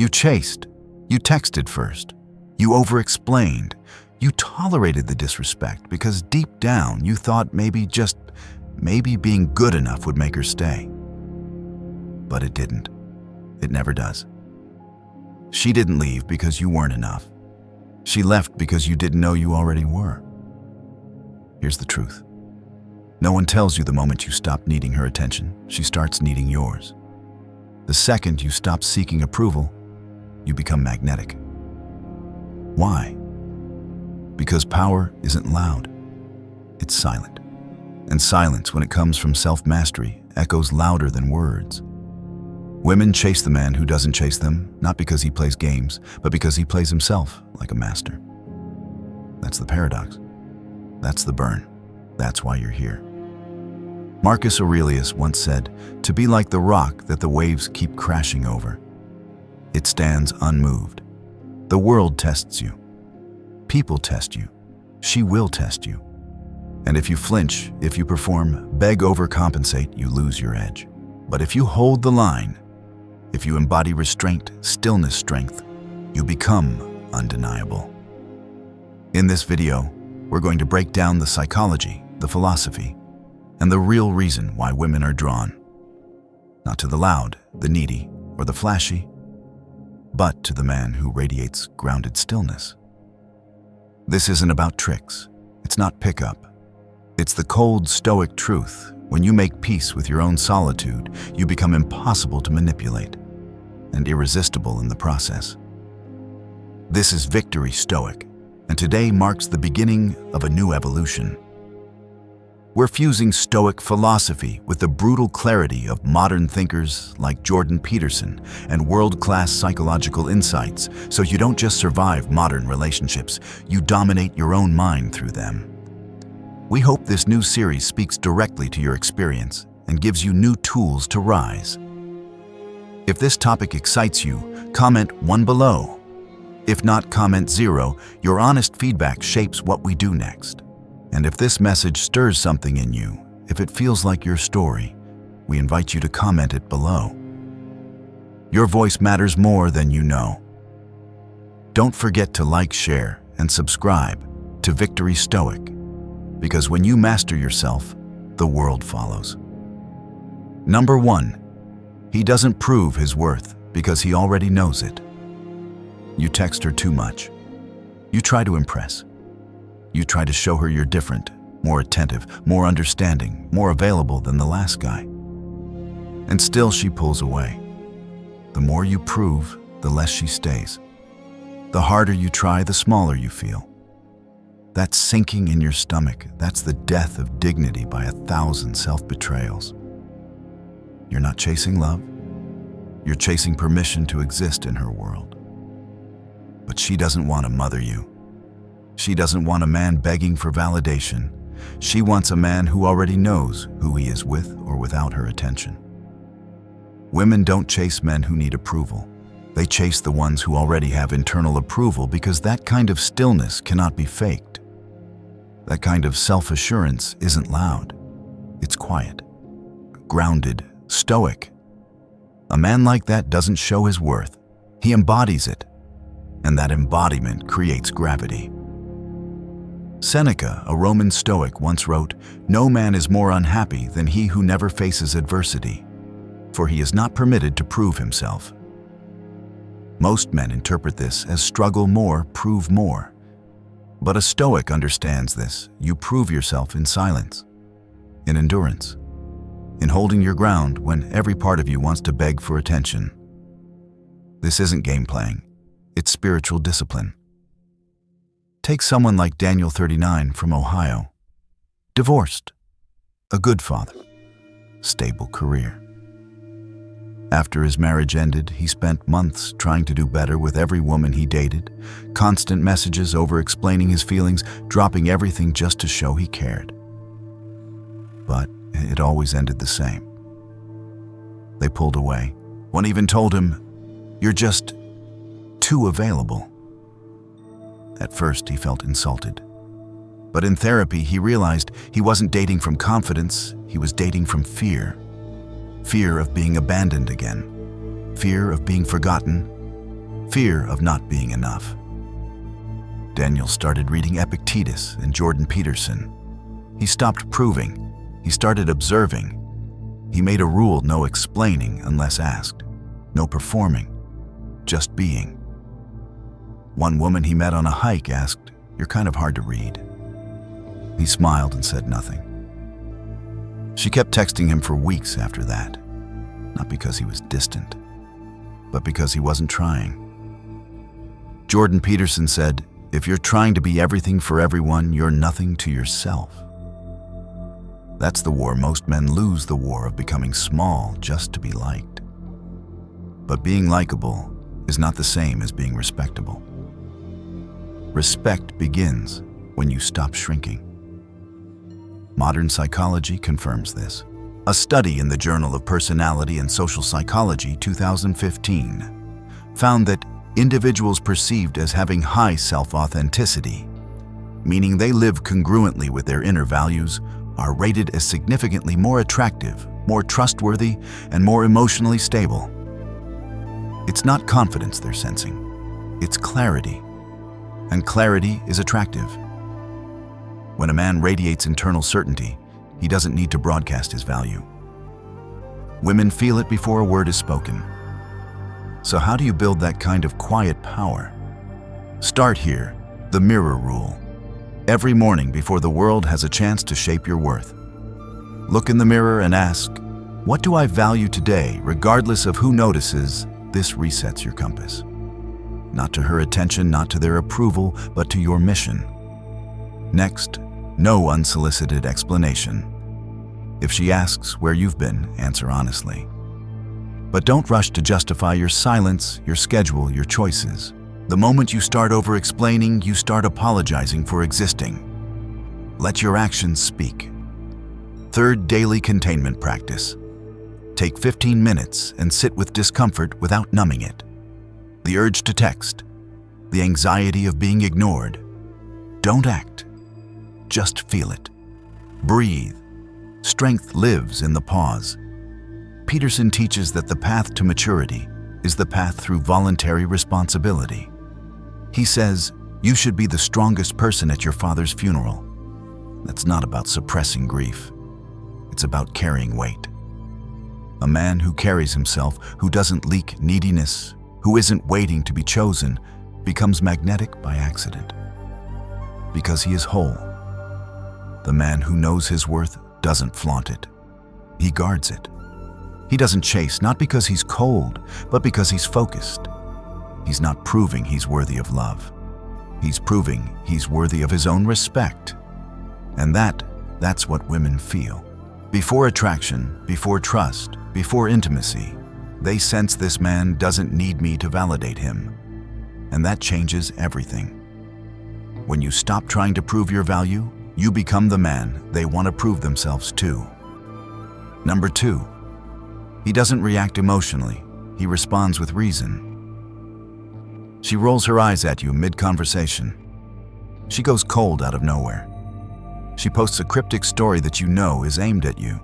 You chased. You texted first. You over-explained. You tolerated the disrespect because deep down you thought maybe being good enough would make her stay. But it didn't. It never does. She didn't leave because you weren't enough. She left because you didn't know you already were. Here's the truth. No one tells you the moment you stop needing her attention, she starts needing yours. The second you stop seeking approval, you become magnetic. Why? Because power isn't loud. It's silent. And silence, when it comes from self-mastery, echoes louder than words. Women chase the man who doesn't chase them, not because he plays games, but because he plays himself like a master. That's the paradox. That's the burn. That's why you're here. Marcus Aurelius once said, "To be like the rock that the waves keep crashing over." It stands unmoved. The world tests you. People test you. She will test you. And if you flinch, if you perform, beg, overcompensate, you lose your edge. But if you hold the line, if you embody restraint, stillness, strength, you become undeniable. In this video, we're going to break down the psychology, the philosophy, and the real reason why women are drawn. Not to the loud, the needy, or the flashy, but to the man who radiates grounded stillness. This isn't about tricks. It's not pickup. It's the cold, stoic truth. When you make peace with your own solitude, you become impossible to manipulate and irresistible in the process. This is Victory Stoic, and today marks the beginning of a new evolution. We're fusing Stoic philosophy with the brutal clarity of modern thinkers like Jordan Peterson and world-class psychological insights, so you don't just survive modern relationships, you dominate your own mind through them. We hope this new series speaks directly to your experience and gives you new tools to rise. If this topic excites you, comment 1 below. If not, comment 0. Your honest feedback shapes what we do next. And if this message stirs something in you, if it feels like your story, we invite you to comment it below. Your voice matters more than you know. Don't forget to like, share, and subscribe to Victory Stoic, because when you master yourself, the world follows. Number 1, he doesn't prove his worth because he already knows it. You text her too much. You try to impress. You try to show her you're different, more attentive, more understanding, more available than the last guy. And still she pulls away. The more you prove, the less she stays. The harder you try, the smaller you feel. That sinking in your stomach, that's the death of dignity by 1,000 self-betrayals. You're not chasing love. You're chasing permission to exist in her world. But she doesn't want to mother you. She doesn't want a man begging for validation. She wants a man who already knows who he is with or without her attention. Women don't chase men who need approval. They chase the ones who already have internal approval because that kind of stillness cannot be faked. That kind of self-assurance isn't loud. It's quiet, grounded, stoic. A man like that doesn't show his worth. He embodies it, and that embodiment creates gravity. Seneca, a Roman Stoic, once wrote, "No man is more unhappy than he who never faces adversity, for he is not permitted to prove himself." Most men interpret this as struggle more, prove more. But a Stoic understands this. You prove yourself in silence, in endurance, in holding your ground when every part of you wants to beg for attention. This isn't game playing. It's spiritual discipline. Take someone like Daniel, 39, from Ohio. Divorced, a good father, stable career. After his marriage ended, he spent months trying to do better with every woman he dated, constant messages over-explaining his feelings, dropping everything just to show he cared. But it always ended the same. They pulled away. One even told him, "You're just too available." At first, he felt insulted. But in therapy, he realized he wasn't dating from confidence, he was dating from fear. Fear of being abandoned again. Fear of being forgotten. fear of not being enough. Daniel started reading Epictetus and Jordan Peterson. He stopped proving. He started observing. He made a rule: no explaining unless asked, no performing, just being. One woman he met on a hike asked, "You're kind of hard to read." He smiled and said nothing. She kept texting him for weeks after that, not because he was distant, but because he wasn't trying. Jordan Peterson said, "If you're trying to be everything for everyone, you're nothing to yourself." That's the war most men lose, the war of becoming small just to be liked. But being likable is not the same as being respectable. Respect begins when you stop shrinking. Modern psychology confirms this. A study in the Journal of Personality and Social Psychology 2015 found that individuals perceived as having high self-authenticity, meaning they live congruently with their inner values, are rated as significantly more attractive, more trustworthy, and more emotionally stable. It's not confidence they're sensing, it's clarity. And clarity is attractive. When a man radiates internal certainty, he doesn't need to broadcast his value. Women feel it before a word is spoken. So how do you build that kind of quiet power? Start here, the mirror rule. Every morning before the world has a chance to shape your worth, look in the mirror and ask, what do I value today, regardless of who notices? This resets your compass. Not to her attention, not to their approval, but to your mission. Next, no unsolicited explanation. If she asks where you've been, answer honestly. But don't rush to justify your silence, your schedule, your choices. The moment you start over-explaining, you start apologizing for existing. Let your actions speak. Third, daily containment practice. Take 15 minutes and sit with discomfort without numbing it. The urge to text, the anxiety of being ignored. Don't act, just feel it. Breathe. Strength lives in the pause. Peterson teaches that the path to maturity is the path through voluntary responsibility. He says, you should be the strongest person at your father's funeral. That's not about suppressing grief. It's about carrying weight. A man who carries himself, who doesn't leak neediness, who isn't waiting to be chosen, becomes magnetic by accident. Because he is whole. The man who knows his worth doesn't flaunt it. He guards it. He doesn't chase, not because he's cold, but because he's focused. He's not proving he's worthy of love. He's proving he's worthy of his own respect. And that's what women feel. Before attraction, before trust, before intimacy, they sense this man doesn't need me to validate him. And that changes everything. When you stop trying to prove your value, you become the man they want to prove themselves to. Number 2, he doesn't react emotionally, he responds with reason. She rolls her eyes at you mid-conversation. She goes cold out of nowhere. She posts a cryptic story that you know is aimed at you.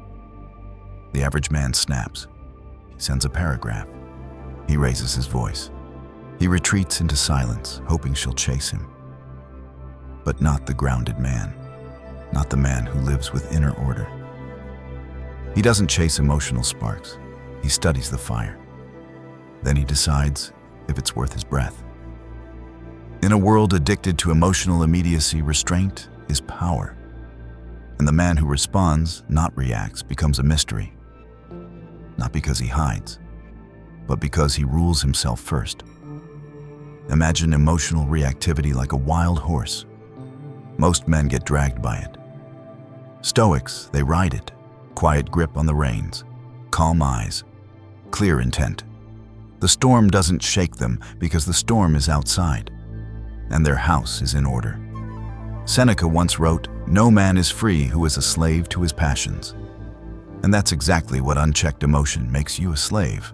The average man snaps. He sends a paragraph. He raises his voice. He retreats into silence, hoping she'll chase him. But not the grounded man. Not the man who lives with inner order. He doesn't chase emotional sparks. He studies the fire. Then he decides if it's worth his breath. In a world addicted to emotional immediacy, restraint is power. And the man who responds, not reacts, becomes a mystery. Not because he hides, but because he rules himself first. Imagine emotional reactivity like a wild horse. Most men get dragged by it. Stoics, they ride it. Quiet grip on the reins, calm eyes, clear intent. The storm doesn't shake them because the storm is outside, and their house is in order. Seneca once wrote, "No man is free who is a slave to his passions." And that's exactly what unchecked emotion makes you a slave.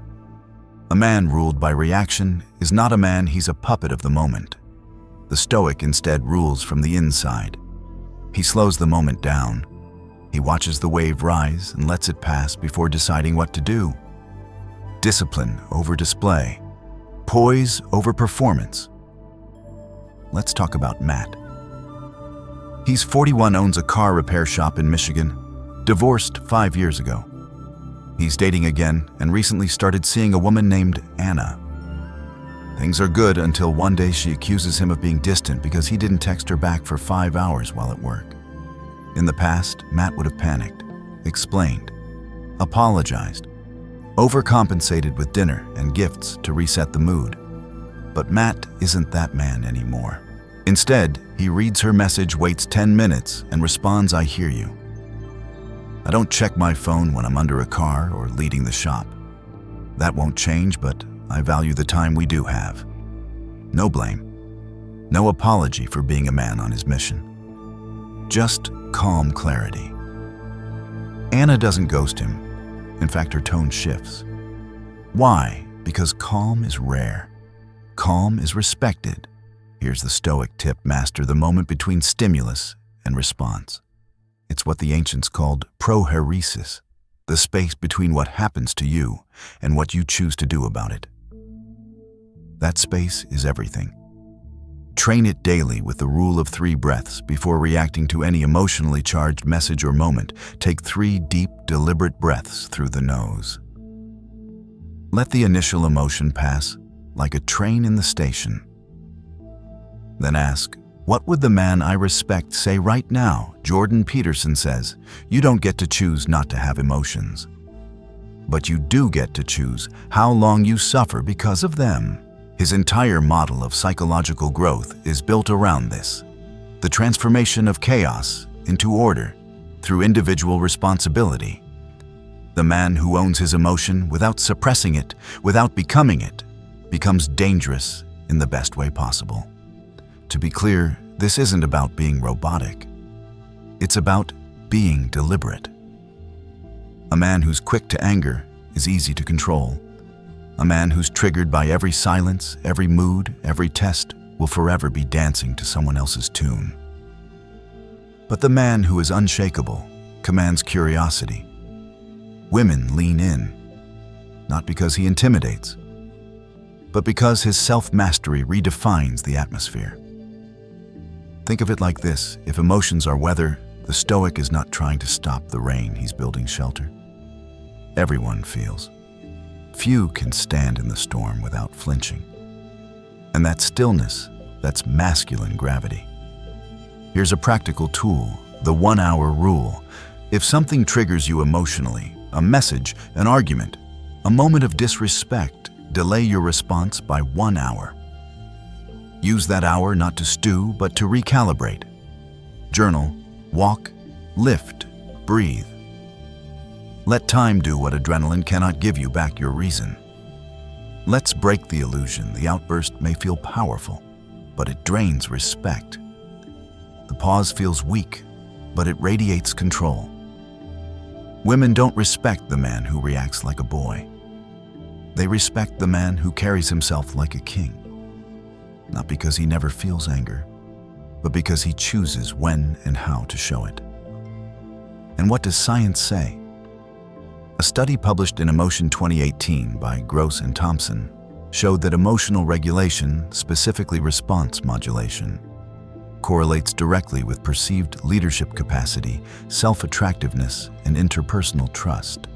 A man ruled by reaction is not a man, he's a puppet of the moment. The Stoic instead rules from the inside. He slows the moment down. He watches the wave rise and lets it pass before deciding what to do. Discipline over display. Poise over performance. Let's talk about Matt. He's 41, owns a car repair shop in Michigan, divorced 5 years ago. He's dating again and recently started seeing a woman named Anna. Things are good until one day she accuses him of being distant because he didn't text her back for 5 hours while at work. In the past, Matt would have panicked, explained, apologized, overcompensated with dinner and gifts to reset the mood. But Matt isn't that man anymore. Instead, he reads her message, waits 10 minutes, and responds, "I hear you. I don't check my phone when I'm under a car or leading the shop. That won't change, but I value the time we do have." No blame. No apology for being a man on his mission. Just calm clarity. Anna doesn't ghost him. In fact, her tone shifts. Why? Because calm is rare. Calm is respected. Here's the Stoic tip: master the moment between stimulus and response. It's what the ancients called prohairesis, the space between what happens to you and what you choose to do about it. That space is everything. Train it daily with the rule of 3 breaths before reacting to any emotionally charged message or moment. Take 3 deep, deliberate breaths through the nose. Let the initial emotion pass like a train in the station. Then ask, what would the man I respect say right now? Jordan Peterson says, you don't get to choose not to have emotions, but you do get to choose how long you suffer because of them. His entire model of psychological growth is built around this: the transformation of chaos into order through individual responsibility. The man who owns his emotion without suppressing it, without becoming it, becomes dangerous in the best way possible. To be clear, this isn't about being robotic. It's about being deliberate. A man who's quick to anger is easy to control. A man who's triggered by every silence, every mood, every test will forever be dancing to someone else's tune. But the man who is unshakable commands curiosity. Women lean in, not because he intimidates, but because his self-mastery redefines the atmosphere. Think of it like this: if emotions are weather, the Stoic is not trying to stop the rain, he's building shelter. Everyone feels. Few can stand in the storm without flinching. And that stillness, that's masculine gravity. Here's a practical tool, the 1-hour rule. If something triggers you emotionally, a message, an argument, a moment of disrespect, delay your response by 1 hour. Use that hour not to stew, but to recalibrate. Journal, walk, lift, breathe. Let time do what adrenaline cannot give you back your reason. Let's break the illusion. The outburst may feel powerful, but it drains respect. The pause feels weak, but it radiates control. Women don't respect the man who reacts like a boy. They respect the man who carries himself like a king. Not because he never feels anger, but because he chooses when and how to show it. And what does science say? A study published in Emotion 2018 by Gross and Thompson showed that emotional regulation, specifically response modulation, correlates directly with perceived leadership capacity, self-attractiveness, and interpersonal trust.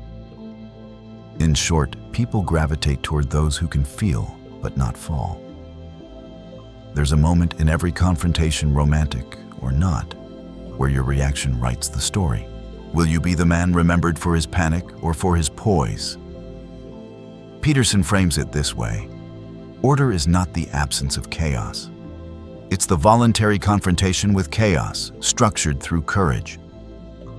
In short, people gravitate toward those who can feel but not fall. There's a moment in every confrontation, romantic or not, where your reaction writes the story. Will you be the man remembered for his panic or for his poise? Peterson frames it this way: order is not the absence of chaos. It's the voluntary confrontation with chaos, structured through courage.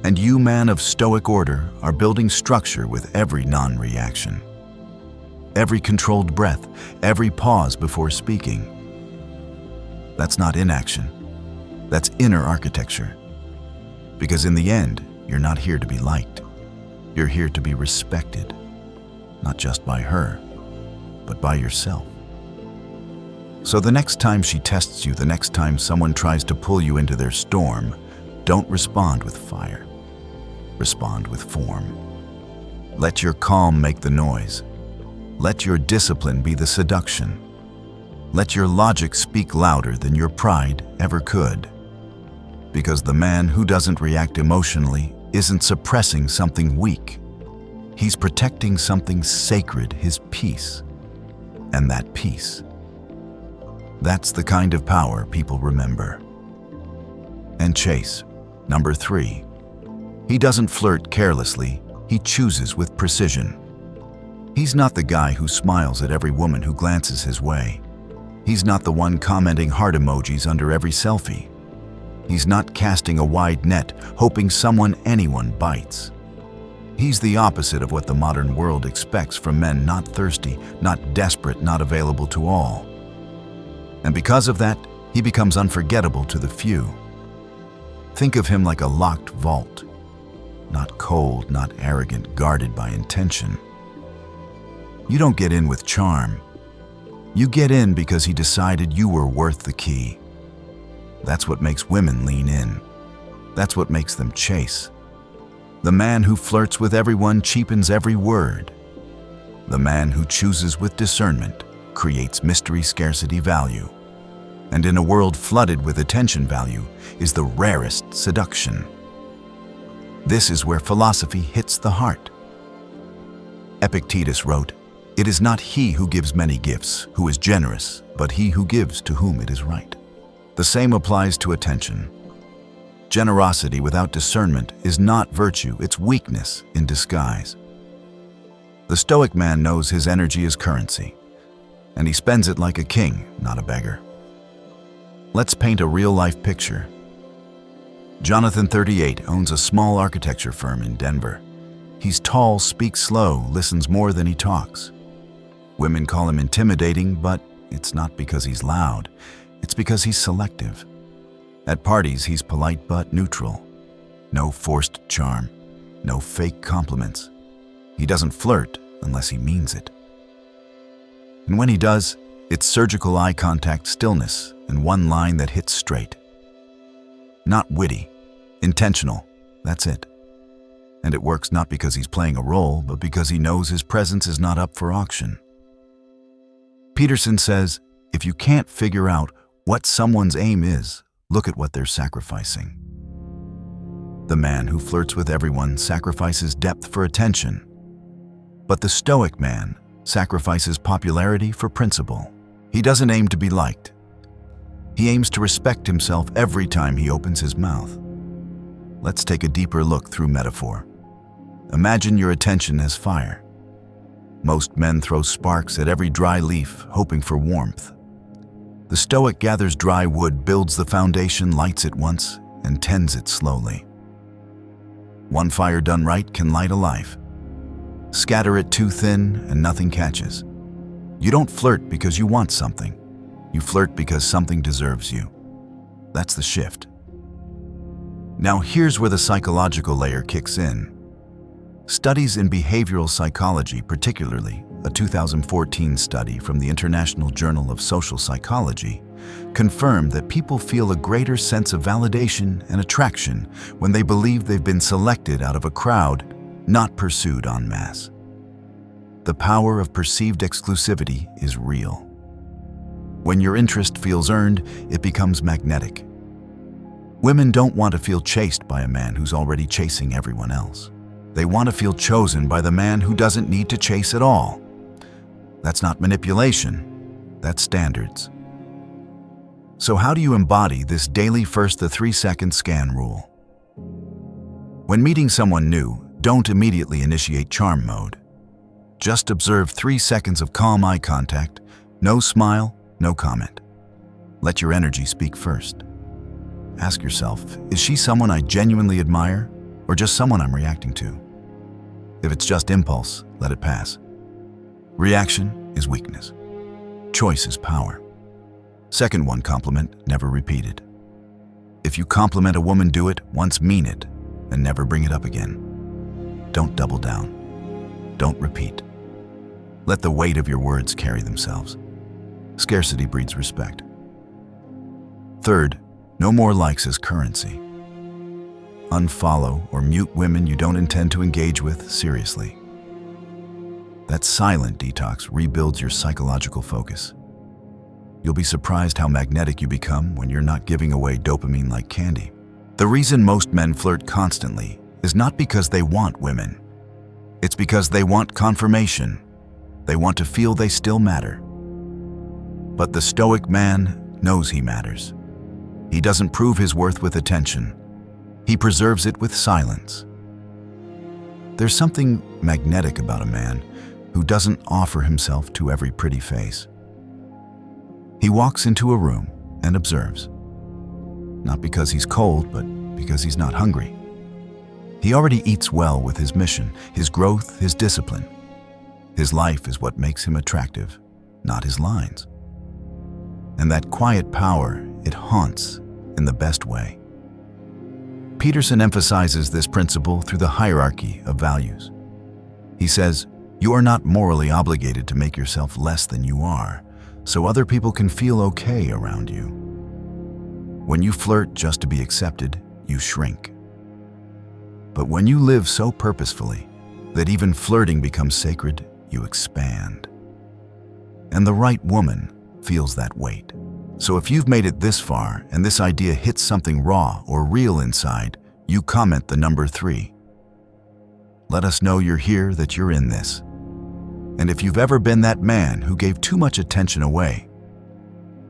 And you, man of stoic order, are building structure with every non-reaction. Every controlled breath, every pause before speaking. That's not inaction. That's inner architecture. Because in the end, you're not here to be liked. You're here to be respected, not just by her, but by yourself. So the next time she tests you, the next time someone tries to pull you into their storm, don't respond with fire. Respond with form. Let your calm make the noise. Let your discipline be the seduction. Let your logic speak louder than your pride ever could. Because the man who doesn't react emotionally isn't suppressing something weak. He's protecting something sacred, his peace. And that peace, that's the kind of power people remember. And chase. Number 3. He doesn't flirt carelessly, he chooses with precision. He's not the guy who smiles at every woman who glances his way. He's not the one commenting heart emojis under every selfie. He's not casting a wide net, hoping anyone bites. He's the opposite of what the modern world expects from men not thirsty, not desperate, not available to all. And because of that, he becomes unforgettable to the few. Think of him like a locked vault. Not cold, not arrogant, guarded by intention. You don't get in with charm. You get in because he decided you were worth the key. That's what makes women lean in. That's what makes them chase. The man who flirts with everyone cheapens every word. The man who chooses with discernment creates mystery, scarcity, value. And in a world flooded with attention value is the rarest seduction. This is where philosophy hits the heart. Epictetus wrote, "It is not he who gives many gifts who is generous, but he who gives to whom it is right." The same applies to attention. Generosity without discernment is not virtue, it's weakness in disguise. The Stoic man knows his energy is currency, and he spends it like a king, not a beggar. Let's paint a real-life picture. Jonathan, 38, owns a small architecture firm in Denver. He's tall, speaks slow, listens more than he talks. Women call him intimidating, but it's not because he's loud. It's because he's selective. At parties, he's polite but neutral. No forced charm, no fake compliments. He doesn't flirt unless he means it. And when he does, it's surgical eye contact, stillness, and one line that hits straight. Not witty, intentional, that's it. And it works not because he's playing a role, but because he knows his presence is not up for auction. Peterson says, if you can't figure out what someone's aim is, look at what they're sacrificing. The man who flirts with everyone sacrifices depth for attention. But the Stoic man sacrifices popularity for principle. He doesn't aim to be liked. He aims to respect himself every time he opens his mouth. Let's take a deeper look through metaphor. Imagine your attention as fire. Most men throw sparks at every dry leaf, hoping for warmth. The Stoic gathers dry wood, builds the foundation, lights it once, and tends it slowly. One fire done right can light a life. Scatter it too thin, and nothing catches. You don't flirt because you want something. You flirt because something deserves you. That's the shift. Now here's where the psychological layer kicks in. Studies in behavioral psychology, particularly a 2014 study from the International Journal of Social Psychology, confirmed that people feel a greater sense of validation and attraction when they believe they've been selected out of a crowd, not pursued en masse. The power of perceived exclusivity is real. When your interest feels earned, it becomes magnetic. Women don't want to feel chased by a man who's already chasing everyone else. They want to feel chosen by the man who doesn't need to chase at all. That's not manipulation, that's standards. So how do you embody this daily first the 3-second scan rule? When meeting someone new, don't immediately initiate charm mode. Just observe 3 seconds of calm eye contact, no smile, no comment. Let your energy speak first. Ask yourself, is she someone I genuinely admire, or just someone I'm reacting to? If it's just impulse, let it pass. Reaction is weakness. Choice is power. Second one, compliment, never repeated. If you compliment a woman, do it once, mean it, and never bring it up again. Don't double down. Don't repeat. Let the weight of your words carry themselves. Scarcity breeds respect. Third, no more likes as currency. Unfollow or mute women you don't intend to engage with seriously. That silent detox rebuilds your psychological focus. You'll be surprised how magnetic you become when you're not giving away dopamine like candy. The reason most men flirt constantly is not because they want women. It's because they want confirmation. They want to feel they still matter. But the Stoic man knows he matters. He doesn't prove his worth with attention. He preserves it with silence. There's something magnetic about a man who doesn't offer himself to every pretty face. He walks into a room and observes. Not because he's cold, but because he's not hungry. He already eats well with his mission, his growth, his discipline. His life is what makes him attractive, not his lines. And that quiet power, it haunts in the best way. Peterson emphasizes this principle through the hierarchy of values. He says, "You are not morally obligated to make yourself less than you are, so other people can feel okay around you. When you flirt just to be accepted, you shrink. But when you live so purposefully that even flirting becomes sacred, you expand. And the right woman feels that weight. So if you've made it this far and this idea hits something raw or real inside, you comment the number 3. Let us know you're here, that you're in this. And if you've ever been that man who gave too much attention away,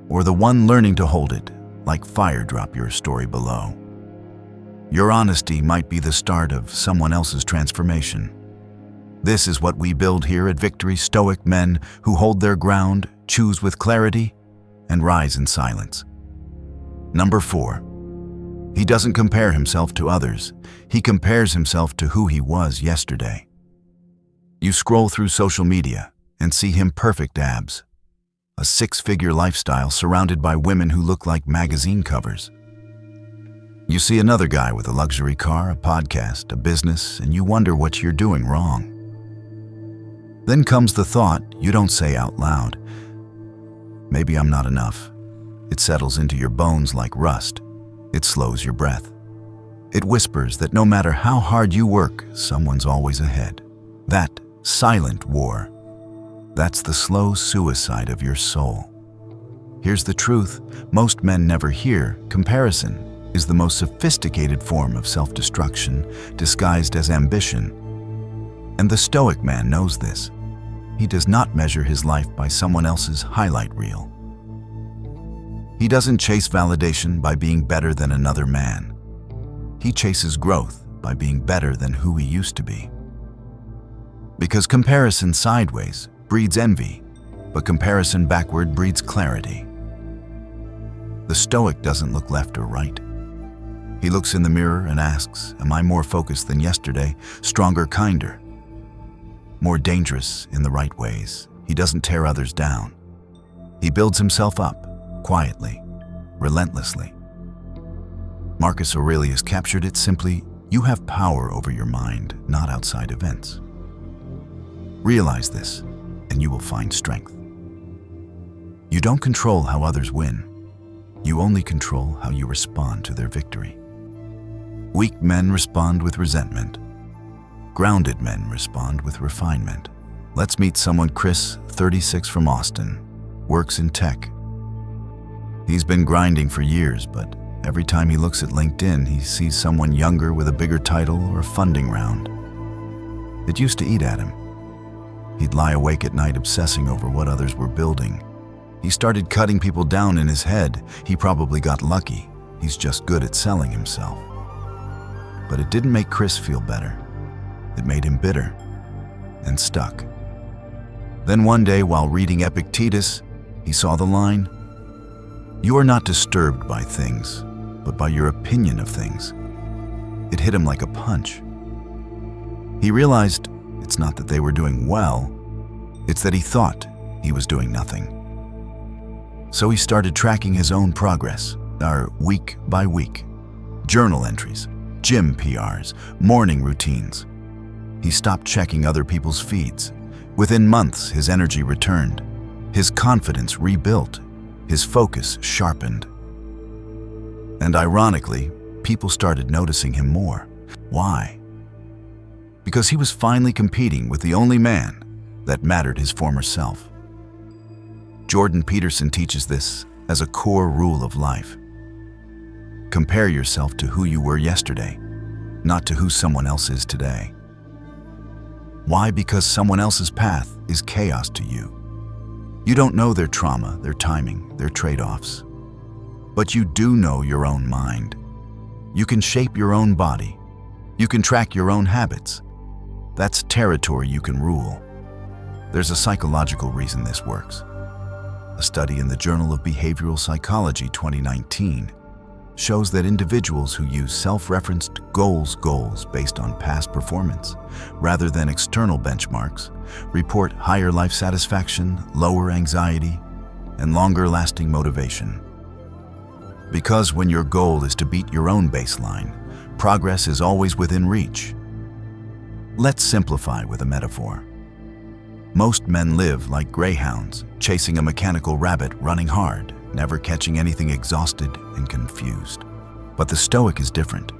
or the one learning to hold it, like fire, drop your story below. Your honesty might be the start of someone else's transformation. This is what we build here at Victory: Stoic men who hold their ground, choose with clarity, and rise in silence. Number 4. He doesn't compare himself to others. He compares himself to who he was yesterday. You scroll through social media and see him perfect abs, a 6-figure lifestyle surrounded by women who look like magazine covers. You see another guy with a luxury car, a podcast, a business, and you wonder what you're doing wrong. Then comes the thought you don't say out loud. Maybe I'm not enough. It settles into your bones like rust. It slows your breath. It whispers that no matter how hard you work, someone's always ahead. That silent war. That's the slow suicide of your soul. Here's the truth most men never hear. Comparison is the most sophisticated form of self-destruction disguised as ambition. And the Stoic man knows this. He does not measure his life by someone else's highlight reel. He doesn't chase validation by being better than another man. He chases growth by being better than who he used to be. Because comparison sideways breeds envy, but comparison backward breeds clarity. The Stoic doesn't look left or right. He looks in the mirror and asks, am I more focused than yesterday, stronger, kinder, more dangerous in the right ways? He doesn't tear others down. He builds himself up, quietly, relentlessly. Marcus Aurelius captured it simply: you have power over your mind, not outside events. Realize this, and you will find strength. You don't control how others win. You only control how you respond to their victory. Weak men respond with resentment. Grounded men respond with refinement. Let's meet someone. Chris, 36, from Austin, works in tech. He's been grinding for years, but every time he looks at LinkedIn, he sees someone younger with a bigger title or a funding round. It used to eat at him. He'd lie awake at night obsessing over what others were building. He started cutting people down in his head. He probably got lucky. He's just good at selling himself. But it didn't make Chris feel better. It made him bitter and stuck. Then one day, while reading Epictetus, he saw the line, "You are not disturbed by things, but by your opinion of things." It hit him like a punch. He realized it's not that they were doing well, it's that he thought he was doing nothing. So he started tracking his own progress, week by week. Journal entries, gym PRs, morning routines. He stopped checking other people's feeds. Within months, his energy returned. His confidence rebuilt. His focus sharpened. And ironically, people started noticing him more. Why? Because he was finally competing with the only man that mattered his former self. Jordan Peterson teaches this as a core rule of life. Compare yourself to who you were yesterday, not to who someone else is today. Why? Because someone else's path is chaos to you. You don't know their trauma, their timing, their trade-offs. But you do know your own mind. You can shape your own body. You can track your own habits. That's territory you can rule. There's a psychological reason this works. A study in the Journal of Behavioral Psychology 2019 shows that individuals who use self-referenced goals based on past performance, rather than external benchmarks, report higher life satisfaction, lower anxiety, and longer-lasting motivation. Because when your goal is to beat your own baseline, progress is always within reach. Let's simplify with a metaphor. Most men live like greyhounds, chasing a mechanical rabbit running hard, never catching anything, exhausted and confused. But the Stoic is different.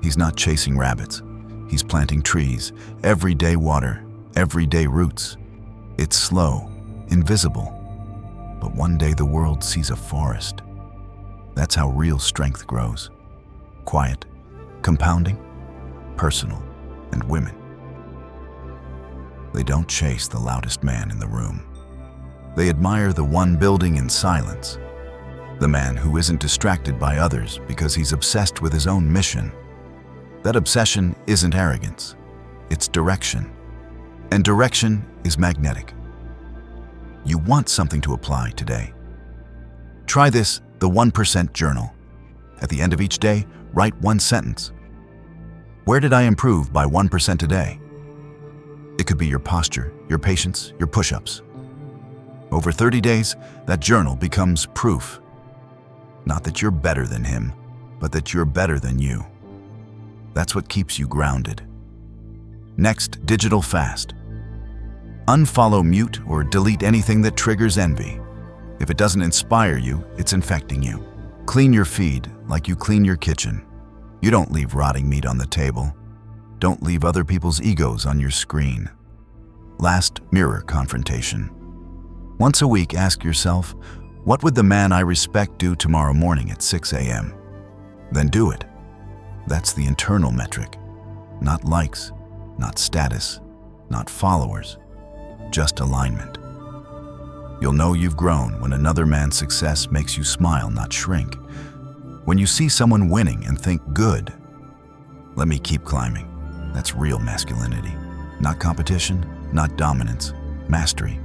He's not chasing rabbits. He's planting trees, everyday water, everyday roots. It's slow, invisible. But one day the world sees a forest. That's how real strength grows. Quiet, compounding, personal, and women. They don't chase the loudest man in the room. They admire the one building in silence, the man who isn't distracted by others because he's obsessed with his own mission. That obsession isn't arrogance, it's direction. And direction is magnetic. You want something to apply today. Try this, the 1% journal. At the end of each day, write one sentence. Where did I improve by 1% today? It could be your posture, your patience, your push-ups. Over 30 days, that journal becomes proof. Not that you're better than him, but that you're better than you. That's what keeps you grounded. Next, digital fast. Unfollow, mute, or delete anything that triggers envy. If it doesn't inspire you, it's infecting you. Clean your feed like you clean your kitchen. You don't leave rotting meat on the table. Don't leave other people's egos on your screen. Last, mirror confrontation. Once a week, ask yourself, what would the man I respect do tomorrow morning at 6 a.m.? Then do it. That's the internal metric. Not likes, not status, not followers, just alignment. You'll know you've grown when another man's success makes you smile, not shrink. When you see someone winning and think, good, let me keep climbing. That's real masculinity. Not competition, not dominance, mastery.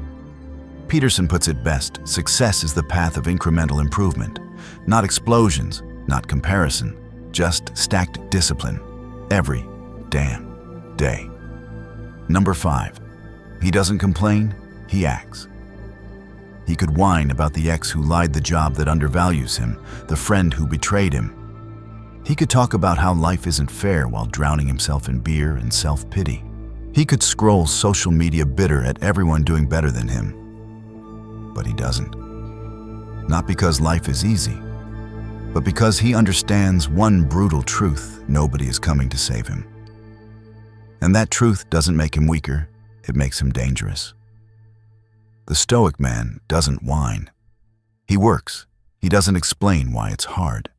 Peterson puts it best, success is the path of incremental improvement, not explosions, not comparison, just stacked discipline, every damn day. Number 5, he doesn't complain, he acts. He could whine about the ex who lied the job that undervalues him, the friend who betrayed him. He could talk about how life isn't fair while drowning himself in beer and self-pity. He could scroll social media bitter at everyone doing better than him. But he doesn't. Not because life is easy, but because he understands one brutal truth: nobody is coming to save him. And that truth doesn't make him weaker, it makes him dangerous. The Stoic man doesn't whine. He works. He doesn't explain why it's hard.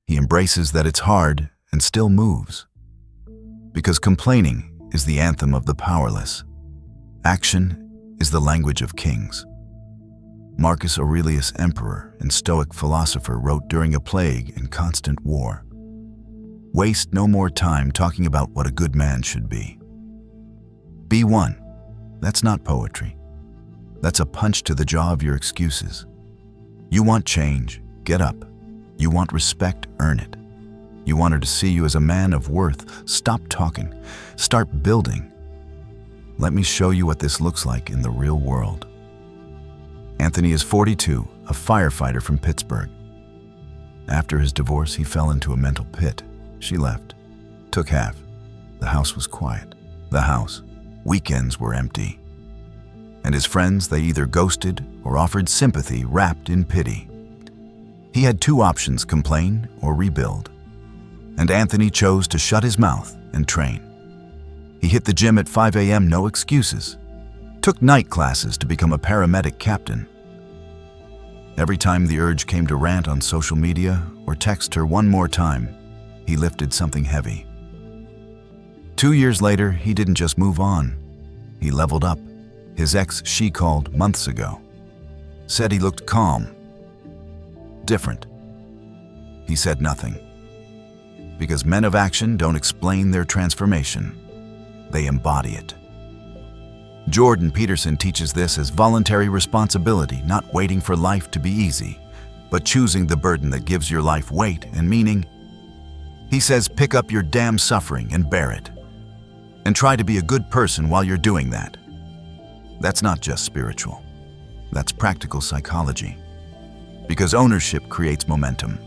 He embraces that it's hard and still moves. Because complaining is the anthem of the powerless. Action is the language of kings. Marcus Aurelius, emperor and Stoic philosopher, wrote during a plague and constant war, "Waste no more time talking about what a good man should be. Be one." That's not poetry. That's a punch to the jaw of your excuses. You want change? Get up. You want respect? Earn it. You want her to see you as a man of worth? Stop talking. Start building. Let me show you what this looks like in the real world. Anthony is 42, a firefighter from Pittsburgh. After his divorce, he fell into a mental pit. She left, took half. The house was quiet. The house. Weekends were empty. And his friends, they either ghosted or offered sympathy wrapped in pity. He had two options: complain or rebuild. And Anthony chose to shut his mouth and train. He hit the gym at 5 a.m., no excuses. took night classes to become a paramedic captain. Every time the urge came to rant on social media or text her one more time, he lifted something heavy. 2 years later, he didn't just move on. He leveled up. His ex she called months ago. Said he looked calm. Different. He said nothing. Because men of action don't explain their transformation. They embody it. Jordan Peterson teaches this as voluntary responsibility, not waiting for life to be easy, but choosing the burden that gives your life weight and meaning. He says, pick up your damn suffering and bear it. And try to be a good person while you're doing that. That's not just spiritual. That's practical psychology. Because ownership creates momentum.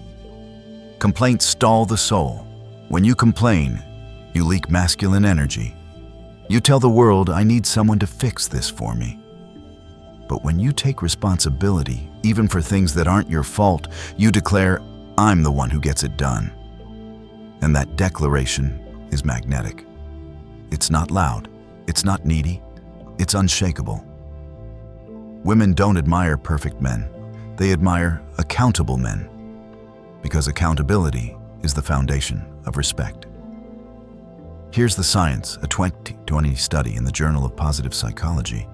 Complaints stall the soul. When you complain, you leak masculine energy. You tell the world, I need someone to fix this for me. But when you take responsibility, even for things that aren't your fault, you declare, I'm the one who gets it done. And that declaration is magnetic. It's not loud. It's not needy. It's unshakable. Women don't admire perfect men. They admire accountable men. Because accountability is the foundation of respect. Here's the science. A 2020 study in the Journal of Positive Psychology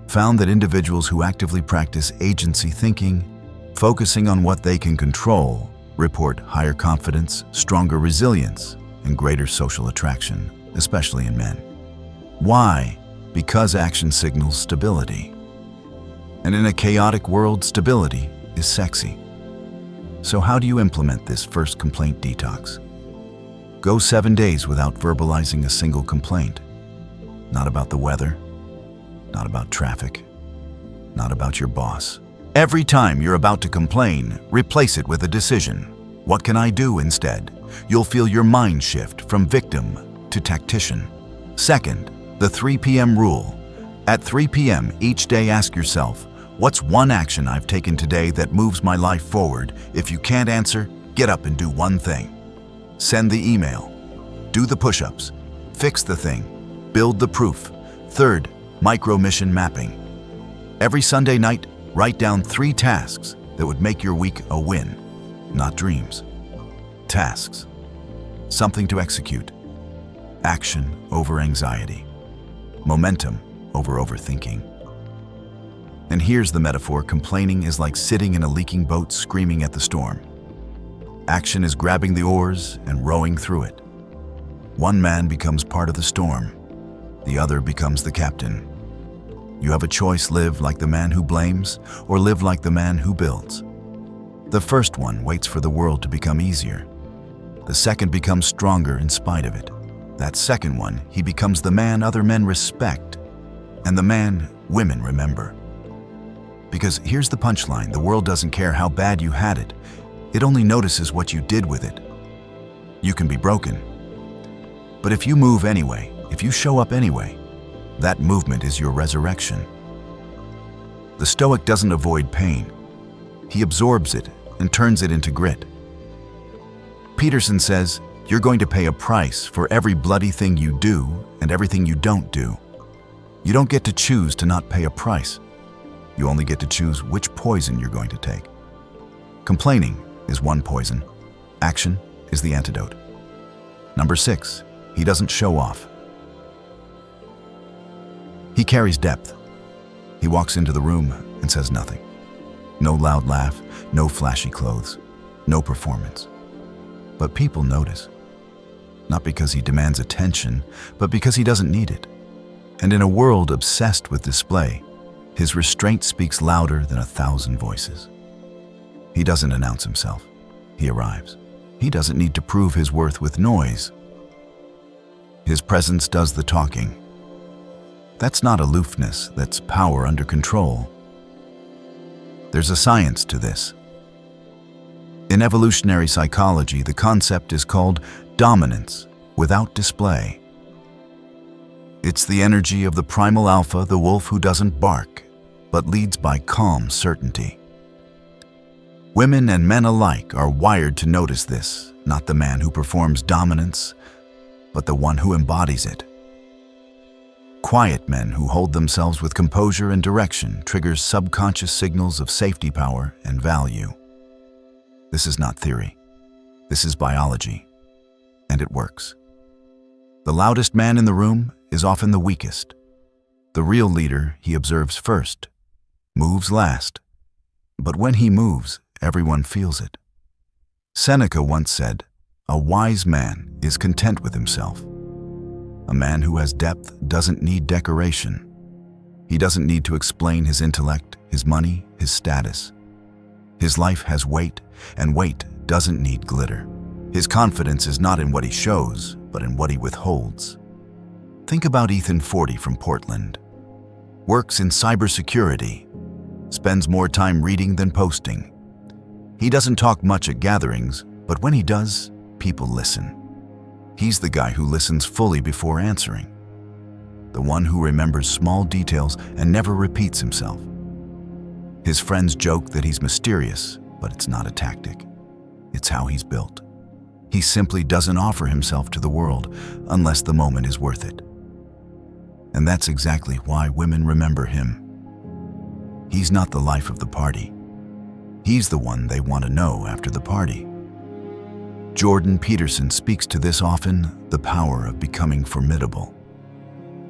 found that individuals who actively practice agency thinking, focusing on what they can control, report higher confidence, stronger resilience, and greater social attraction, especially in men. Why? Because action signals stability. And in a chaotic world, stability is sexy. So how do you implement this first complaint detox? Go 7 days without verbalizing a single complaint. Not about the weather, not about traffic, not about your boss. Every time you're about to complain, replace it with a decision. What can I do instead? You'll feel your mind shift from victim to tactician. Second, the 3 p.m. rule. At 3 p.m. each day, ask yourself, what's one action I've taken today that moves my life forward? If you can't answer, get up and do one thing. Send the email. Do the push-ups. Fix the thing. Build the proof. Third, micro-mission mapping. Every Sunday night, write down 3 tasks that would make your week a win. Not dreams. Tasks. Something to execute. Action over anxiety. Momentum over overthinking. And here's the metaphor. Complaining is like sitting in a leaking boat screaming at the storm. Action is grabbing the oars and rowing through it. One man becomes part of the storm. The other becomes the captain. You have a choice: live like the man who blames or live like the man who builds. The first one waits for the world to become easier. The second becomes stronger in spite of it. That second one, he becomes the man other men respect and the man women remember. Because here's the punchline: the world doesn't care how bad you had it. It only notices what you did with it. You can be broken. But if you move anyway, if you show up anyway, that movement is your resurrection. The Stoic doesn't avoid pain. He absorbs it and turns it into grit. Peterson says, you're going to pay a price for every bloody thing you do and everything you don't do. You don't get to choose to not pay a price. You only get to choose which poison you're going to take. Complaining is one poison. Action is the antidote. Number 6, he doesn't show off. He carries depth. He walks into the room and says nothing. No loud laugh, no flashy clothes, no performance. But people notice. Not because he demands attention, but because he doesn't need it. And in a world obsessed with display, his restraint speaks louder than 1,000 voices. He doesn't announce himself. He arrives. He doesn't need to prove his worth with noise. His presence does the talking. That's not aloofness, that's power under control. There's a science to this. In evolutionary psychology, the concept is called dominance without display. It's the energy of the primal alpha, the wolf who doesn't bark, but leads by calm certainty. Women and men alike are wired to notice this, not the man who performs dominance, but the one who embodies it. Quiet men who hold themselves with composure and direction triggers subconscious signals of safety, power, and value. This is not theory. This is biology. And it works. The loudest man in the room is often the weakest. The real leader he observes first, moves last. But when he moves, everyone feels it. Seneca once said, "A wise man is content with himself." A man who has depth doesn't need decoration. He doesn't need to explain his intellect, his money, his status. His life has weight, and weight doesn't need glitter. His confidence is not in what he shows, but in what he withholds. Think about Ethan, 40, from Portland. Works in cybersecurity. Spends more time reading than posting. He doesn't talk much at gatherings, but when he does, people listen. He's the guy who listens fully before answering. The one who remembers small details and never repeats himself. His friends joke that he's mysterious, but it's not a tactic. It's how he's built. He simply doesn't offer himself to the world unless the moment is worth it. And that's exactly why women remember him. He's not the life of the party. He's the one they want to know after the party. Jordan Peterson speaks to this often, the power of becoming formidable.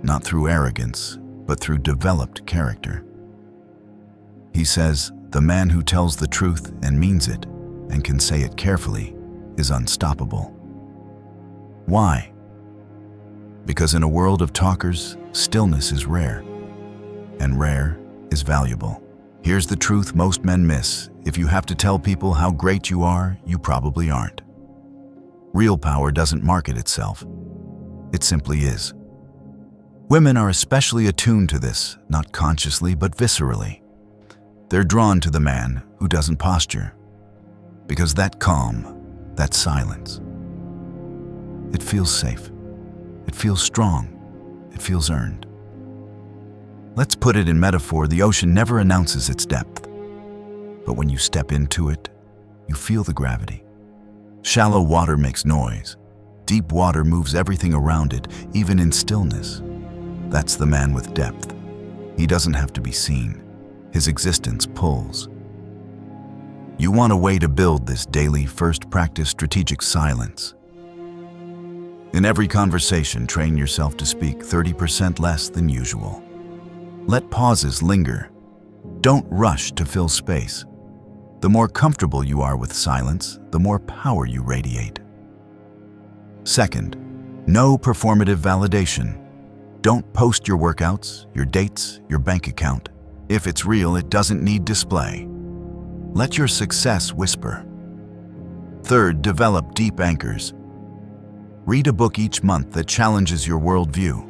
Not through arrogance, but through developed character. He says, "The man who tells the truth and means it, and can say it carefully, is unstoppable." Why? Because in a world of talkers, stillness is rare, and rare is valuable. Here's the truth most men miss. If you have to tell people how great you are, you probably aren't. Real power doesn't market itself. It simply is. Women are especially attuned to this, not consciously but viscerally. They're drawn to the man who doesn't posture. Because that calm, that silence, it feels safe. It feels strong. It feels earned. Let's put it in metaphor. The ocean never announces its depth. But when you step into it, you feel the gravity. Shallow water makes noise. Deep water moves everything around it, even in stillness. That's the man with depth. He doesn't have to be seen. His existence pulls. You want a way to build this daily first practice strategic silence. In every conversation, train yourself to speak 30% less than usual. Let pauses linger. Don't rush to fill space. The more comfortable you are with silence, the more power you radiate. Second, no performative validation. Don't post your workouts, your dates, your bank account. If it's real, it doesn't need display. Let your success whisper. Third, develop deep anchors. Read a book each month that challenges your worldview.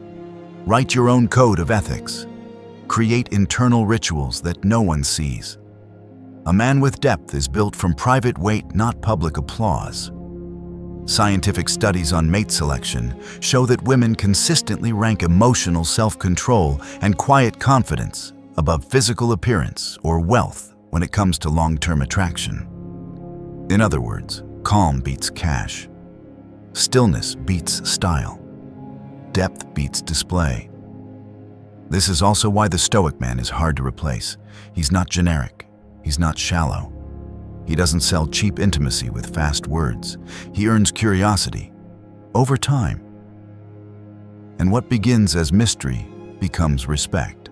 Write your own code of ethics. Create internal rituals that no one sees. A man with depth is built from private weight, not public applause. Scientific studies on mate selection show that women consistently rank emotional self-control and quiet confidence above physical appearance or wealth when it comes to long-term attraction. In other words, calm beats cash. Stillness beats style. Depth beats display. This is also why the Stoic man is hard to replace. He's not generic. He's not shallow. He doesn't sell cheap intimacy with fast words. He earns curiosity over time. And what begins as mystery becomes respect.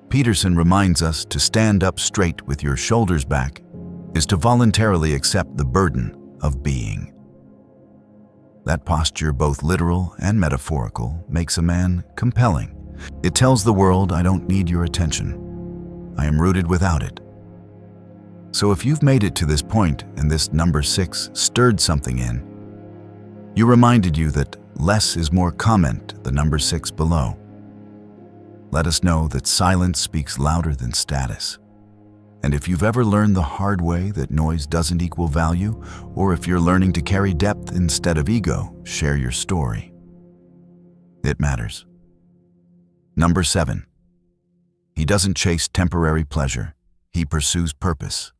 Peterson reminds us to stand up straight with your shoulders back is to voluntarily accept the burden of being. That posture, both literal and metaphorical, makes a man compelling. It tells the world, I don't need your attention. I am rooted without it. So if you've made it to this point and this number 6 stirred something in, you reminded you that less is more, comment the number 6 below. Let us know that silence speaks louder than status. And if you've ever learned the hard way that noise doesn't equal value, or if you're learning to carry depth instead of ego, share your story. It matters. Number 7. He doesn't chase temporary pleasure. He pursues purpose.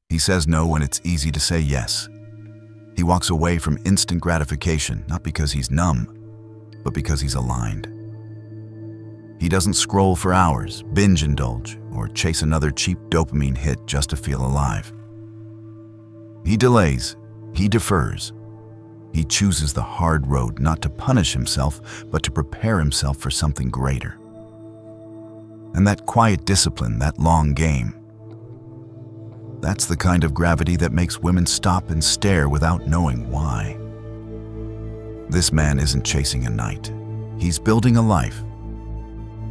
He says no when it's easy to say yes. He walks away from instant gratification, not because he's numb, but because he's aligned. He doesn't scroll for hours, binge indulge, or chase another cheap dopamine hit just to feel alive. He delays, he defers. He chooses the hard road not to punish himself, but to prepare himself for something greater. And that quiet discipline, that long game, that's the kind of gravity that makes women stop and stare without knowing why. This man isn't chasing a night. He's building a life.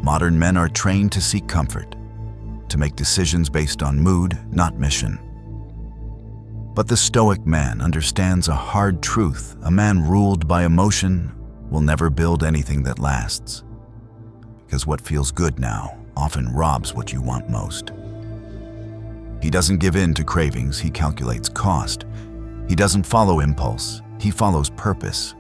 Modern men are trained to seek comfort, to make decisions based on mood, not mission. But the Stoic man understands a hard truth. A man ruled by emotion will never build anything that lasts. Because what feels good now often robs what you want most. He doesn't give in to cravings, he calculates cost. He doesn't follow impulse, he follows purpose.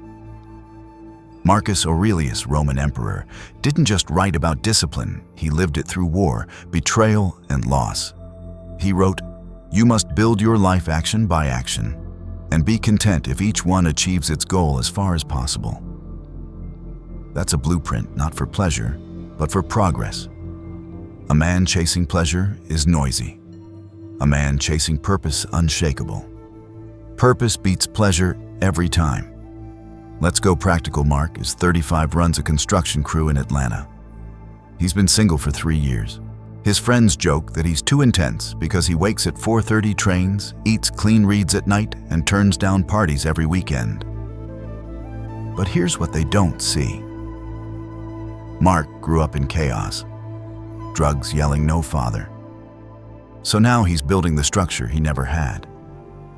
Marcus Aurelius, Roman emperor, didn't just write about discipline, he lived it through war, betrayal, and loss. He wrote, "You must build your life action by action, and be content if each one achieves its goal as far as possible." That's a blueprint not for pleasure, but for progress. A man chasing pleasure is noisy. A man chasing purpose unshakable. Purpose beats pleasure every time. Let's Go Practical Mark is 35, runs a construction crew in Atlanta. He's been single for 3 years. His friends joke that he's too intense because he wakes at 4:30, trains, eats clean reads at night, and turns down parties every weekend. But here's what they don't see. Mark grew up in chaos. Drugs, yelling, no father. So now he's building the structure he never had.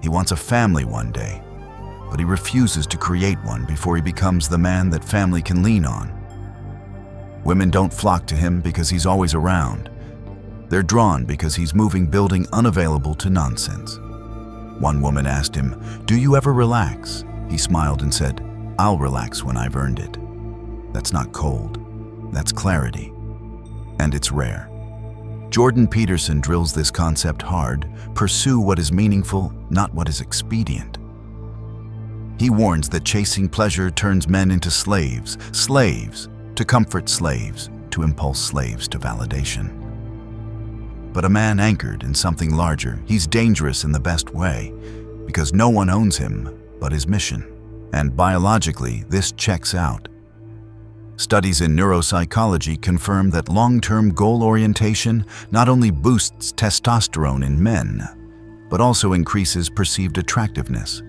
He wants a family one day, but he refuses to create one before he becomes the man that family can lean on. Women don't flock to him because he's always around. They're drawn because he's moving, building, unavailable to nonsense. One woman asked him, "Do you ever relax?" He smiled and said, "I'll relax when I've earned it." That's not cold, that's clarity. And it's rare. Jordan Peterson drills this concept hard: pursue what is meaningful, not what is expedient. He warns that chasing pleasure turns men into slaves, slaves to comfort, slaves to impulse, slaves to validation. But a man anchored in something larger, he's dangerous in the best way, because no one owns him but his mission. And biologically, this checks out. Studies in neuropsychology confirm that long-term goal orientation not only boosts testosterone in men, but also increases perceived attractiveness.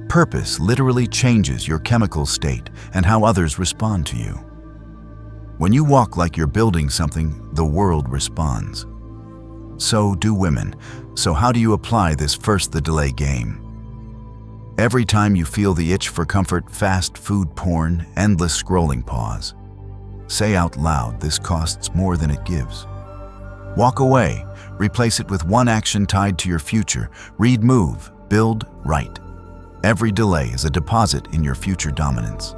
Purpose literally changes your chemical state and how others respond to you. When you walk like you're building something, the world responds. So do women. So how do you apply this? First, the delay game. Every time you feel the itch for comfort, fast food porn, endless scrolling, pause. Say out loud, this costs more than it gives. Walk away. Replace it with one action tied to your future. Read, move, build, write. Every delay is a deposit in your future dominance.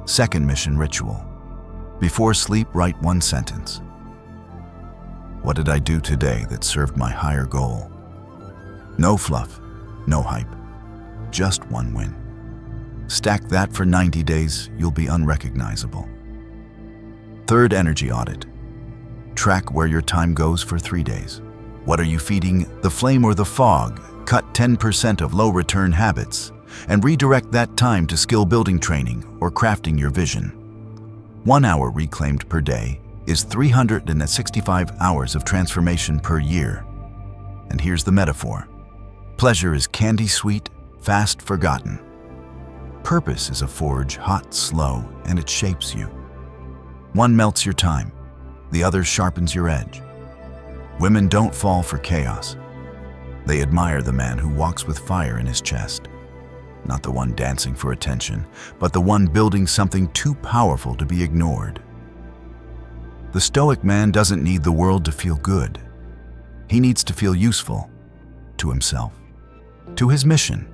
Second mission ritual. Before sleep, write one sentence. What did I do today that served my higher goal? No fluff, no hype. Just one win. Stack that for 90 days, you'll be unrecognizable. Third, energy audit. Track where your time goes for 3 days. What are you feeding, the flame or the fog? Cut 10% of low-return habits and redirect that time to skill-building training or crafting your vision. 1 hour reclaimed per day is 365 hours of transformation per year. And here's the metaphor. Pleasure is candy sweet, fast forgotten. Purpose is a forge, hot, slow, and it shapes you. One melts your time, the other sharpens your edge. Women don't fall for chaos. They admire the man who walks with fire in his chest. Not the one dancing for attention, but the one building something too powerful to be ignored. The Stoic man doesn't need the world to feel good. He needs to feel useful to himself, to his mission.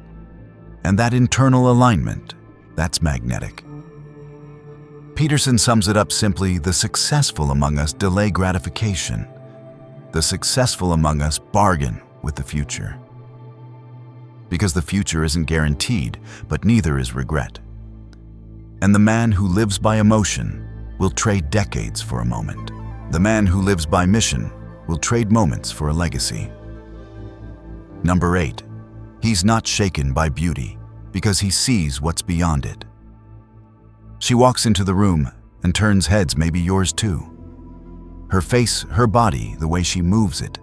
And that internal alignment, that's magnetic. Peterson sums it up simply: the successful among us delay gratification. The successful among us bargain with the future. Because the future isn't guaranteed, but neither is regret. And the man who lives by emotion will trade decades for a moment. The man who lives by mission will trade moments for a legacy. Number 8. He's not shaken by beauty because he sees what's beyond it. She walks into the room and turns heads, maybe yours too. Her face, her body, the way she moves it,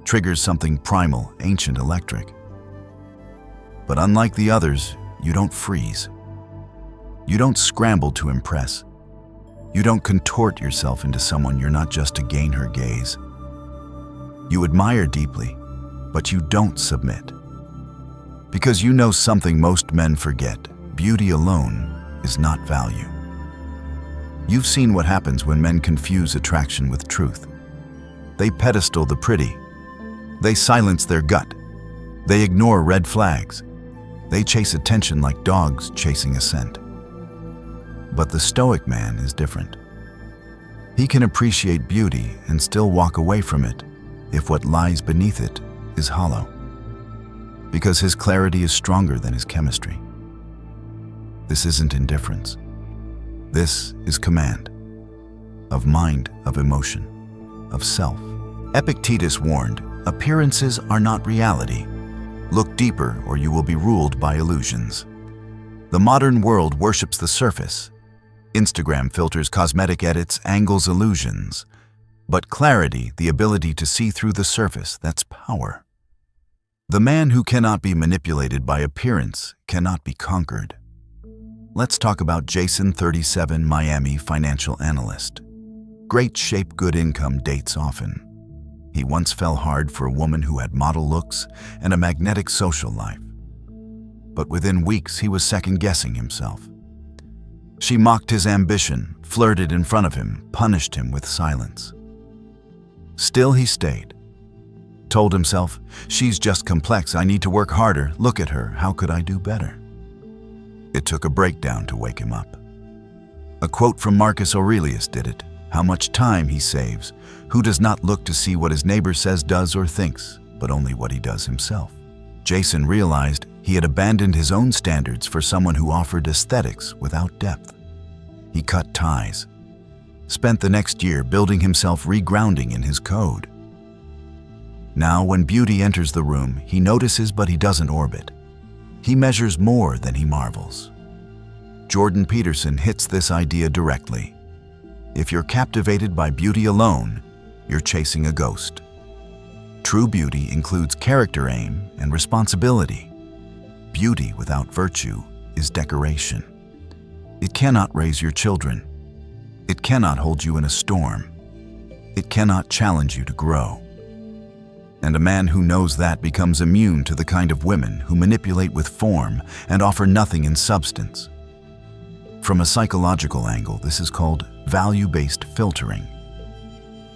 triggers something primal, ancient, electric. But unlike the others, you don't freeze. You don't scramble to impress. You don't contort yourself into someone you're not just to gain her gaze. You admire deeply, but you don't submit. Because you know something most men forget: beauty alone is not value. You've seen what happens when men confuse attraction with truth. They pedestal the pretty. They silence their gut. They ignore red flags. They chase attention like dogs chasing a scent. But the Stoic man is different. He can appreciate beauty and still walk away from it if what lies beneath it is hollow. Because his clarity is stronger than his chemistry. This isn't indifference. This is command. Of mind, of emotion, of self. Epictetus warned, appearances are not reality. Look deeper or you will be ruled by illusions. The modern world worships the surface. Instagram filters, cosmetic edits, angles, illusions. But clarity, the ability to see through the surface, that's power. The man who cannot be manipulated by appearance cannot be conquered. Let's talk about Jason, 37, Miami financial analyst. Great shape, good income, dates often. He once fell hard for a woman who had model looks and a magnetic social life. But within weeks, he was second-guessing himself. She mocked his ambition, flirted in front of him, punished him with silence. Still he stayed. Told himself, she's just complex, I need to work harder, look at her, how could I do better? It took a breakdown to wake him up. A quote from Marcus Aurelius did it. How much time he saves, who does not look to see what his neighbor says, does, or thinks, but only what he does himself. Jason realized he had abandoned his own standards for someone who offered aesthetics without depth. He cut ties, spent the next year building himself, regrounding in his code. Now, when beauty enters the room, he notices but he doesn't orbit. He measures more than he marvels. Jordan Peterson hits this idea directly. If you're captivated by beauty alone, you're chasing a ghost. True beauty includes character, aim, and responsibility. Beauty without virtue is decoration. It cannot raise your children. It cannot hold you in a storm. It cannot challenge you to grow. And a man who knows that becomes immune to the kind of women who manipulate with form and offer nothing in substance. From a psychological angle, this is called value-based filtering.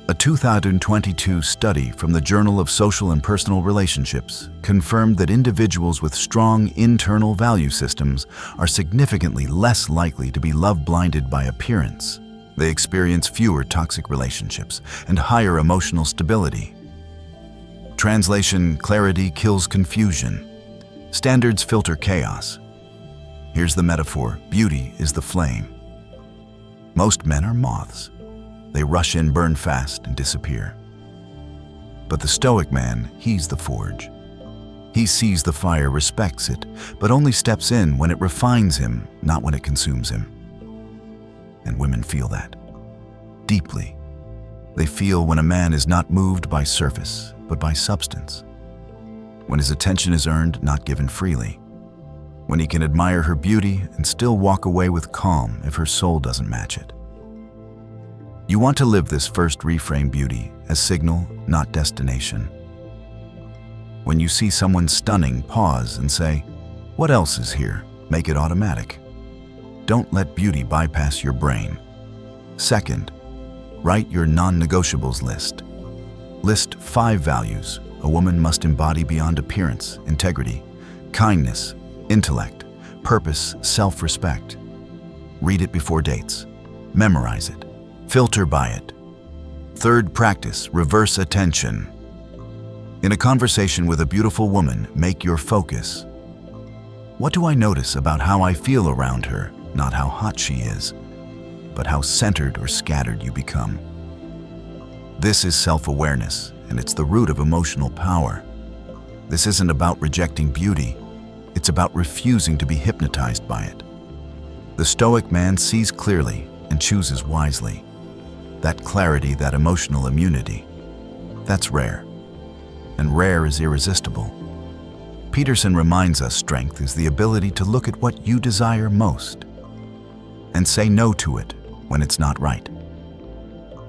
A 2022 study from the Journal of Social and Personal Relationships confirmed that individuals with strong internal value systems are significantly less likely to be love-blinded by appearance. They experience fewer toxic relationships and higher emotional stability. Translation: clarity kills confusion. Standards filter chaos. Here's the metaphor: beauty is the flame. Most men are moths. They rush in, burn fast, and disappear. But the Stoic man, he's the forge. He sees the fire, respects it, but only steps in when it refines him, not when it consumes him. And women feel that. Deeply. They feel when a man is not moved by surface, but by substance. When his attention is earned, not given freely. When he can admire her beauty and still walk away with calm if her soul doesn't match it. You want to live this first reframe beauty as signal, not destination. When you see someone stunning, pause and say, what else is here? Make it automatic. Don't let beauty bypass your brain. Second, write your non-negotiables list. List 5 values a woman must embody beyond appearance: integrity, kindness, intellect, purpose, self-respect. Read it before dates. Memorize it. Filter by it. Third practice: reverse attention. In a conversation with a beautiful woman, make your focus. What do I notice about how I feel around her? not how hot she is, but how centered or scattered you become. This is self-awareness, and it's the root of emotional power. This isn't about rejecting beauty, it's about refusing to be hypnotized by it. The Stoic man sees clearly and chooses wisely. That clarity, that emotional immunity, that's rare. And rare is irresistible. Peterson reminds us strength is the ability to look at what you desire most and say no to it when it's not right.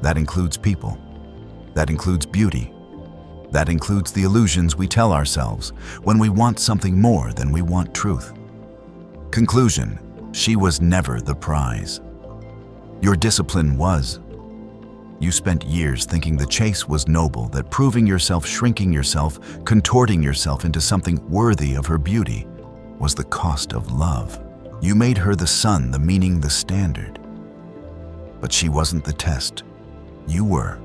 That includes people. That includes beauty. That includes the illusions we tell ourselves when we want something more than we want truth. Conclusion: she was never the prize. Your discipline was. You spent years thinking the chase was noble, that proving yourself, shrinking yourself, contorting yourself into something worthy of her beauty was the cost of love. You made her the sun, the meaning, the standard. But she wasn't the test. You were.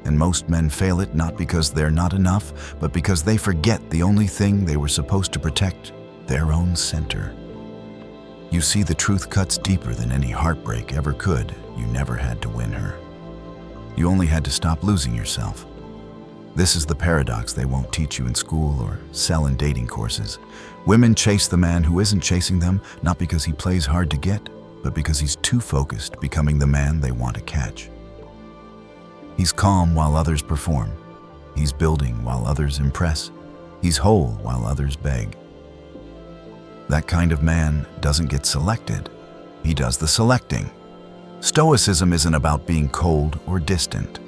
And most men fail it not because they're not enough, but because they forget the only thing they were supposed to protect, their own center. You see, the truth cuts deeper than any heartbreak ever could. You never had to win her. You only had to stop losing yourself. This is the paradox they won't teach you in school or sell in dating courses. Women chase the man who isn't chasing them, not because he plays hard to get, but because he's too focused, becoming the man they want to catch. He's calm while others perform. He's building while others impress. He's whole while others beg. That kind of man doesn't get selected. He does the selecting. Stoicism isn't about being cold or distant.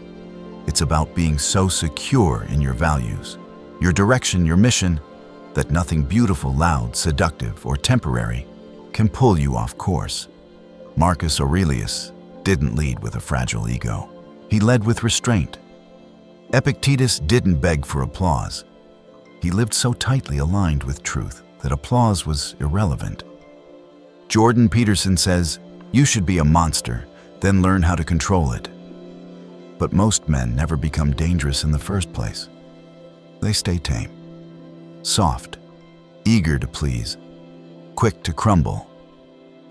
It's about being so secure in your values, your direction, your mission, that nothing beautiful, loud, seductive, or temporary can pull you off course. Marcus Aurelius didn't lead with a fragile ego. He led with restraint. Epictetus didn't beg for applause. He lived so tightly aligned with truth that applause was irrelevant. Jordan Peterson says, "You should be a monster, then learn how to control it." But most men never become dangerous in the first place. They stay tame, soft, eager to please, quick to crumble,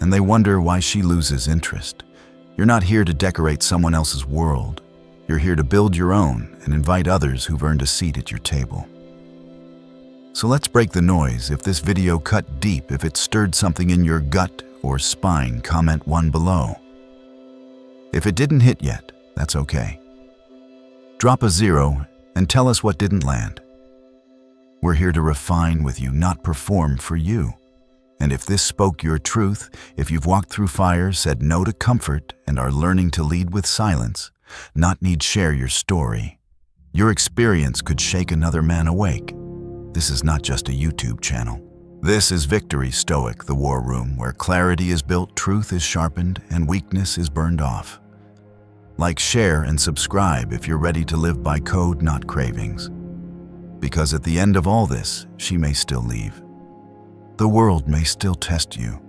and they wonder why she loses interest. You're not here to decorate someone else's world. You're here to build your own and invite others who've earned a seat at your table. So let's break the noise. If this video cut deep, if it stirred something in your gut or spine, comment 1 below. If it didn't hit yet, that's okay. Drop a 0 and tell us what didn't land. We're here to refine with you, not perform for you. And if this spoke your truth, if you've walked through fire, said no to comfort, and are learning to lead with silence, not need share your story. Your experience could shake another man awake. This is not just a YouTube channel. This is Victory Stoic, the war room, where clarity is built, truth is sharpened, and weakness is burned off. Like, share, and subscribe if you're ready to live by code, not cravings. Because at the end of all this, she may still leave. The world may still test you,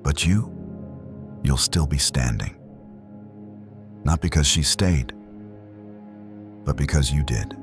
but you'll still be standing. Not because she stayed, but because you did.